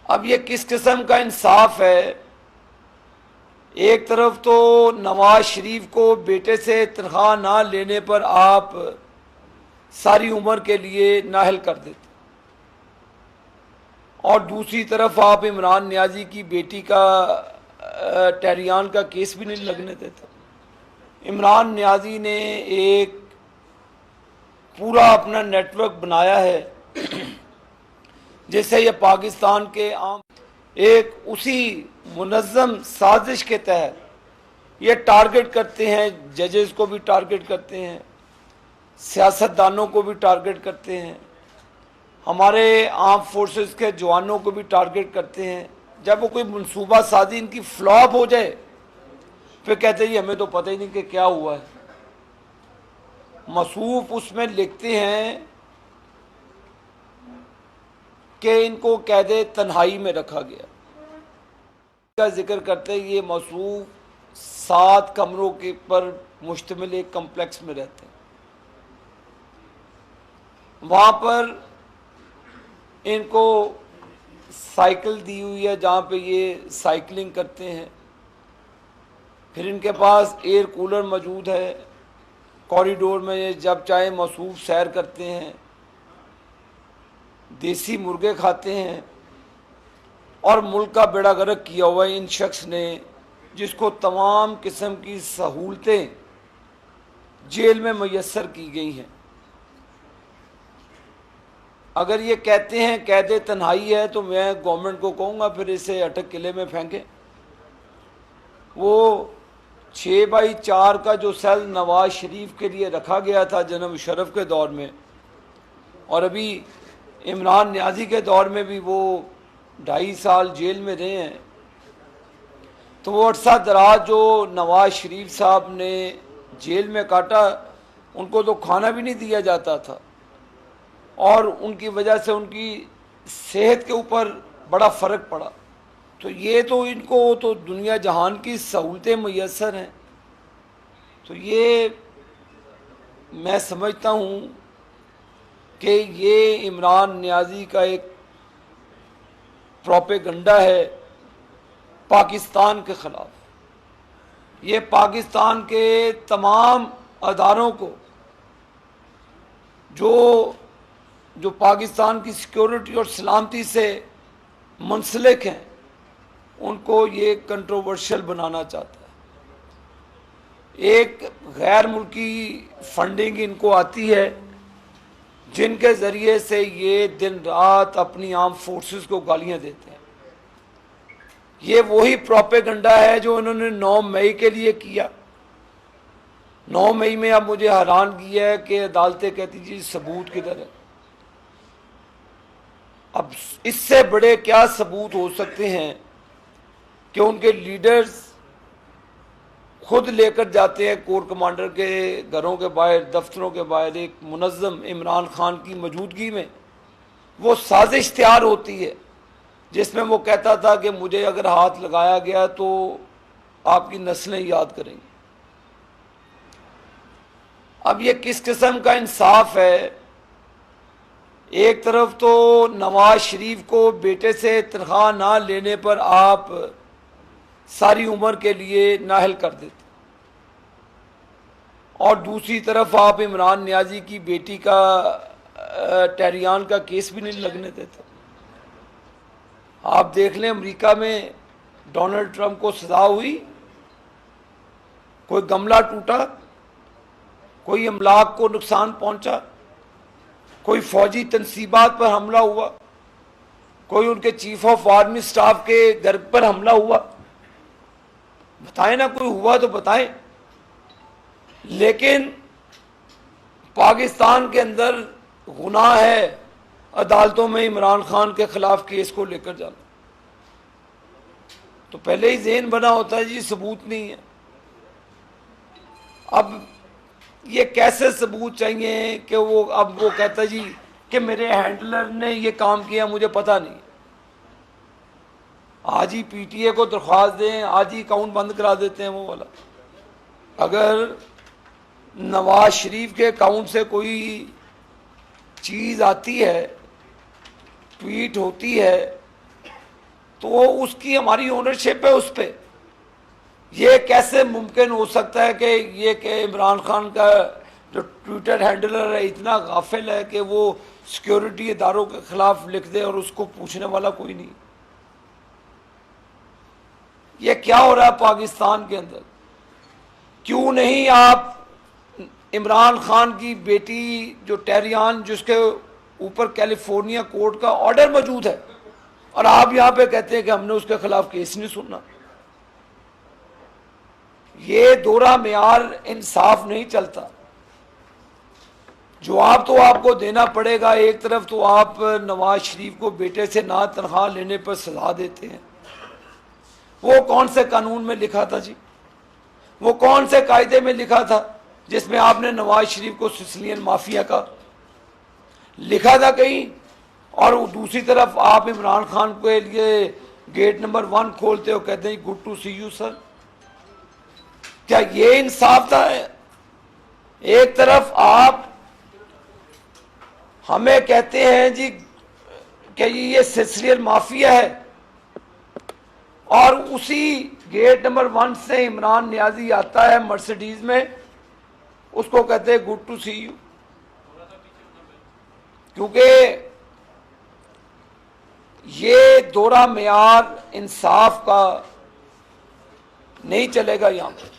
अब ये किस किस्म का इंसाफ है। एक तरफ तो नवाज शरीफ को बेटे से तनख्वाह ना लेने पर आप सारी उम्र के लिए नाअहल कर देते, और दूसरी तरफ आप इमरान नियाजी की बेटी का टेरियान का केस भी नहीं लगने देते। इमरान नियाजी ने एक पूरा अपना नेटवर्क बनाया है जिससे ये पाकिस्तान के आम एक उसी मुनज़्ज़म साजिश के तहत ये टारगेट करते हैं, जजेस को भी टारगेट करते हैं, सियासतदानों को भी टारगेट करते हैं, हमारे आर्म फोर्सेस के जवानों को भी टारगेट करते हैं। जब वो कोई मनसूबा साजी इनकी फ्लॉप हो जाए फिर कहते हैं हमें तो पता ही नहीं कि क्या हुआ है। मसूफ उसमें लिखते हैं कि इनको कैदे तन्हाई में रखा गया का जिक्र करते हैं। ये मसूफ 7 कमरों के पर मुश्तमिल एक कम्प्लेक्स में रहते हैं। वहाँ पर इनको साइकिल दी हुई है जहाँ पे ये साइकिलिंग करते हैं। फिर इनके पास एयर कूलर मौजूद है, कॉरिडोर में ये जब चाहे मसूफ सैर करते हैं, देसी मुर्गे खाते हैं, और मुल्क का बेड़ा गर्क किया हुआ है इन शख्स ने, जिसको तमाम किस्म की सहूलतें जेल में मैसर की गई हैं। अगर ये कहते हैं कैदे तन्हाई है तो मैं गवर्नमेंट को कहूँगा फिर इसे अटक किले में फेंकें। वो 6x4 का जो सेल नवाज शरीफ के लिए रखा गया था जनाब मुशर्रफ के दौर में, और अभी इमरान नियाजी के दौर में भी वो 2.5 साल जेल में रहे हैं, तो वो अरसा दराज जो नवाज शरीफ साहब ने जेल में काटा, उनको तो खाना भी नहीं दिया जाता था, और उनकी वजह से उनकी सेहत के ऊपर बड़ा फ़र्क पड़ा। तो ये तो इनको तो दुनिया जहान की सहूलतें मैसर हैं। तो ये मैं समझता हूँ कि ये इमरान नियाजी का एक प्रोपेगंडा है पाकिस्तान के ख़िलाफ़। ये पाकिस्तान के तमाम अदारों को जो पाकिस्तान की सिक्योरिटी और सलामती से मुंसलिक हैं, उनको ये कंट्रोवर्शियल बनाना चाहता है। एक गैर मुल्की फंडिंग इनको आती है जिनके ज़रिए से ये दिन रात अपनी आर्म फोर्सेस को गालियां देते हैं। ये वही प्रोपेगंडा है जो इन्होंने 9 मई के लिए किया। 9 मई में अब मुझे हैरान किया है कि अदालतें कहती जी सबूत किधर है। अब इससे बड़े क्या सबूत हो सकते हैं कि उनके लीडर्स खुद लेकर जाते हैं कोर कमांडर के घरों के बाहर, दफ्तरों के बाहर, एक मुनज़्ज़म इमरान खान की मौजूदगी में वो साजिश तैयार होती है जिसमें वो कहता था कि मुझे अगर हाथ लगाया गया तो आपकी नस्लें याद करेंगी। अब ये किस किस्म का इंसाफ है। एक तरफ तो नवाज शरीफ को बेटे से तनख्वाह ना लेने पर आप सारी उम्र के लिए नाअहल कर देते, और दूसरी तरफ आप इमरान नियाजी की बेटी का टेरियान का केस भी नहीं लगने देते। आप देख लें अमेरिका में डोनाल्ड ट्रंप को सजा हुई, कोई गमला टूटा, कोई अमलाक को नुकसान पहुंचा, कोई फौजी तनसीबात पर हमला हुआ, कोई उनके चीफ ऑफ आर्मी स्टाफ के घर पर हमला हुआ। बताएं ना, कोई हुआ तो बताएं। लेकिन पाकिस्तान के अंदर गुनाह है अदालतों में इमरान खान के खिलाफ केस को लेकर जाना। तो पहले ही ज़हन बना होता है जी सबूत नहीं है। अब ये कैसे सबूत चाहिए कि वो अब वो कहता जी कि मेरे हैंडलर ने ये काम किया, मुझे पता नहीं। आज ही पीटीए को दरख्वास्त दें, आज ही अकाउंट बंद करा देते हैं वो वाला। अगर नवाज शरीफ के अकाउंट से कोई चीज़ आती है, ट्वीट होती है, तो उसकी हमारी ओनरशिप है उस पर। ये कैसे मुमकिन हो सकता है कि ये कि इमरान खान का जो ट्विटर हैंडलर है इतना गाफिल है कि वो सिक्योरिटी इदारों के खिलाफ लिख दे और उसको पूछने वाला कोई नहीं। ये क्या हो रहा है पाकिस्तान के अंदर? क्यों नहीं आप इमरान खान की बेटी जो टेरियान, जिसके ऊपर कैलिफोर्निया कोर्ट का ऑर्डर मौजूद है, और आप यहां पे कहते हैं कि हमने उसके खिलाफ केस नहीं सुनना। ये दोहरा मेयार इंसाफ नहीं चलता। जवाब तो आपको देना पड़ेगा। एक तरफ तो आप नवाज शरीफ को बेटे से ना तनख्वाह लेने पर सजा देते हैं। वो कौन से कानून में लिखा था जी? वो कौन से कायदे में लिखा था जिसमें आपने नवाज शरीफ को सिसिलियन माफिया का लिखा था कहीं? और दूसरी तरफ आप इमरान खान के लिए गेट नंबर 1 खोलते हो, कहते हैं good to see you sir. क्या ये इंसाफ था? एक तरफ आप हमें कहते हैं जी कि ये सिसिलियन माफिया है, और उसी गेट नंबर 1 से इमरान नियाजी आता है मर्सिडीज में, उसको कहते हैं गुड टू सी यू। क्योंकि ये दोहरा मेयार इंसाफ का नहीं चलेगा। यहां पर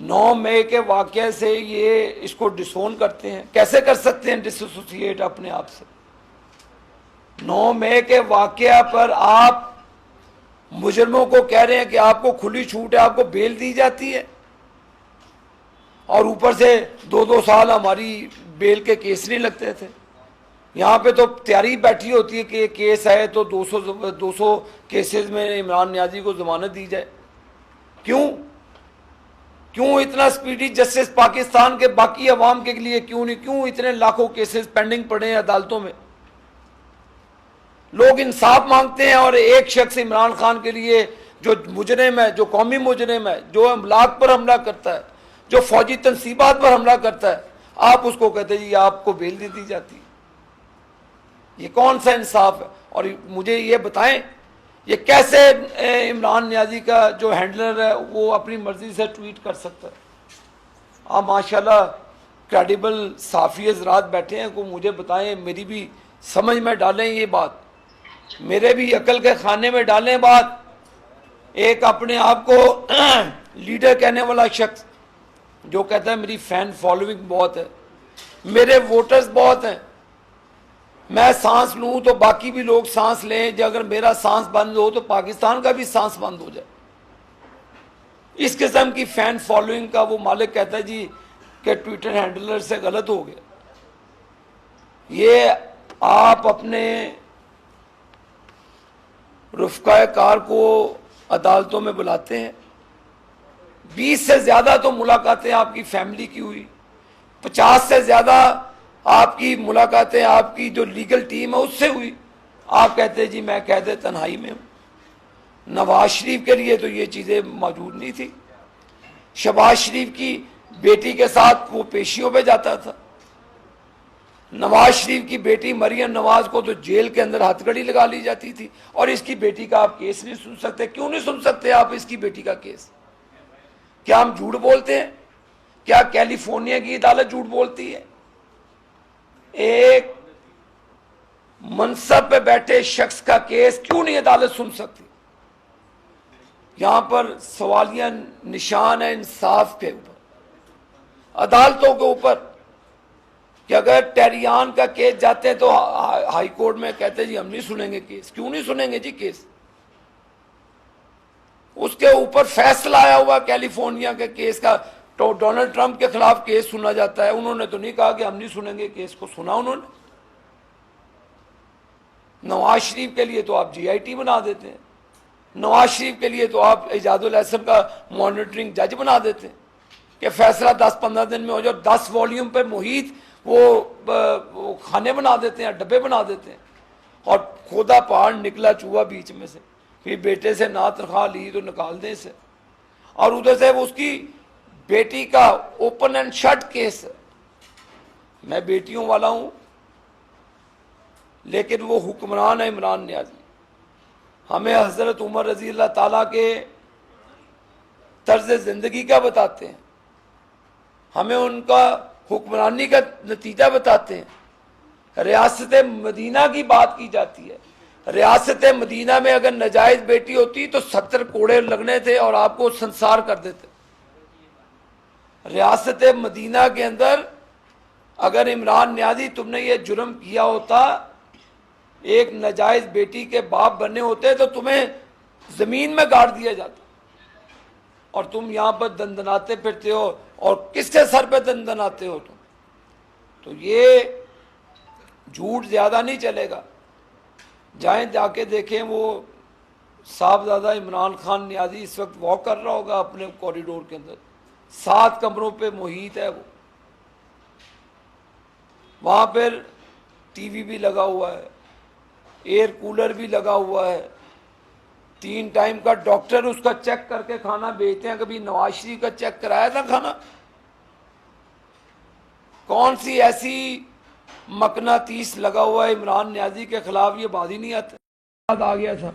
9 मई के वाकये से ये इसको डिसोन करते हैं। कैसे कर सकते हैं डिसोसिएट अपने आप से? 9 मई के वाकया पर आप मुजरिमों को कह रहे हैं कि आपको खुली छूट है, आपको बेल दी जाती है, और ऊपर से 2-2 साल हमारी बेल के केस नहीं लगते थे। यहाँ पे तो तैयारी बैठी होती है कि केस है तो 200 केसेस में इमरान नियाजी को जमानत दी जाए। क्यों इतना स्पीडी जस्टिस पाकिस्तान के बाकी अवाम के लिए क्यों नहीं? क्यों इतने लाखों केसेस पेंडिंग पड़े हैं अदालतों में? लोग इंसाफ मांगते हैं, और एक शख्स इमरान खान के लिए जो मुजरिम है, जो कौमी मुजरिम है, जो अमलाक पर हमला करता है, जो फौजी तनसीबात पर हमला करता है, आप उसको कहते हैं जी आपको बेल दे दी जाती है। ये कौन सा इंसाफ है? और मुझे ये बताएं, ये कैसे इमरान नियाजी का जो हैंडलर है वो अपनी मर्जी से ट्वीट कर सकता है? आप माशाल्लाह क्रेडिबल साफ़ी हज़रात बैठे हैं, को मुझे बताएं, मेरी भी समझ में डालें ये बात, मेरे भी अकल के खाने में डालें बात। एक अपने आप को लीडर कहने वाला शख्स जो कहता है मेरी फैन फॉलोइंग बहुत है, मेरे वोटर्स बहुत हैं, मैं सांस लूं तो बाकी भी लोग सांस लें, जो अगर मेरा सांस बंद हो तो पाकिस्तान का भी सांस बंद हो जाए। इस किस्म की फैन फॉलोइंग का वो मालिक कहता है जी कि ट्विटर हैंडलर से गलत हो गया। ये आप अपने रुफ़क़ाए कार को अदालतों में बुलाते हैं। 20 से ज़्यादा तो मुलाकातें आपकी फैमिली की हुई, 50 से ज़्यादा आपकी मुलाकातें आपकी जो लीगल टीम है उससे हुई। आप कहते हैं जी मैं कैद तन्हाई में हूँ। नवाज शरीफ के लिए तो ये चीज़ें मौजूद नहीं थी। शहबाज शरीफ की बेटी के साथ वो पेशियों पे जाता था। नवाज शरीफ की बेटी मरियम नवाज को तो जेल के अंदर हथकड़ी लगा ली जाती थी, और इसकी बेटी का आप केस नहीं सुन सकते। क्यों नहीं सुन सकते आप इसकी बेटी का केस? क्या हम झूठ बोलते हैं? क्या कैलिफोर्निया की अदालत झूठ बोलती है? एक मनसब पे बैठे शख्स का केस क्यों नहीं अदालत सुन सकती? यहां पर सवालिया निशान है इंसाफ के ऊपर, अदालतों के ऊपर, कि अगर टेरियान का केस जाते हैं तो हाई कोर्ट में कहते हैं जी हम नहीं सुनेंगे केस। क्यों नहीं सुनेंगे जी केस? उसके ऊपर फैसला आया हुआ कैलिफोर्निया के केस का, तो डोनाल्ड ट्रंप के खिलाफ केस सुना जाता है। उन्होंने तो नहीं कहा कि हम नहीं सुनेंगे केस को, सुना उन्होंने। नवाज शरीफ के लिए तो आप GIT बना देते हैं, नवाज शरीफ के लिए तो आप इजाजुल हसन का मॉनिटरिंग जज बना देते हैं कि फैसला 10-15 दिन में हो जाए। 10 वॉल्यूम पे मुहित वो खाने बना देते हैं, डब्बे बना देते हैं, और खोदा पहाड़ निकला चूहा बीच में से। फिर बेटे से ना तनख्वाह ली तो निकाल दें इसे, और उधर से उसकी बेटी का ओपन एंड शट केस है। मैं बेटियों वाला हूं, लेकिन वो हुक्मरान है इमरान नियाजी। हमें हज़रत उमर रज़ी अल्लाह ताला के तर्ज ज़िंदगी का बताते हैं, हमें उनका हुक्मरानी का नतीजा बताते हैं। रियासत मदीना की बात की जाती है। रियासत मदीना में अगर नजायज़ बेटी होती तो 70 कोड़े लगने थे और आपको संसार कर देते। रियासत मदीना के अंदर अगर इमरान न्याजी तुमने ये जुर्म किया होता, एक नजायज़ बेटी के बाप बने होते, तो तुम्हें ज़मीन में गाड़ दिया जाता। और तुम यहाँ पर दंदनाते फिरते हो, और किसके सर पे दंदनाते हो तुम? तो ये झूठ ज़्यादा नहीं चलेगा। जाएं जाके देखें, वो साहबजादा इमरान खान न्याजी इस वक्त वॉक कर रहा होगा अपने कॉरिडोर के अंदर, 7 कमरों पे मुहित है वो। वहाँ पर टीवी भी लगा हुआ है, एयर कूलर भी लगा हुआ है, 3 टाइम का डॉक्टर उसका चेक करके खाना भेजते हैं। कभी नवाज शरीफ का चेक कराया था खाना? कौन सी ऐसी मकनातीस लगा हुआ है इमरान न्याजी के खिलाफ, ये बात ही नहीं आती। आ गया था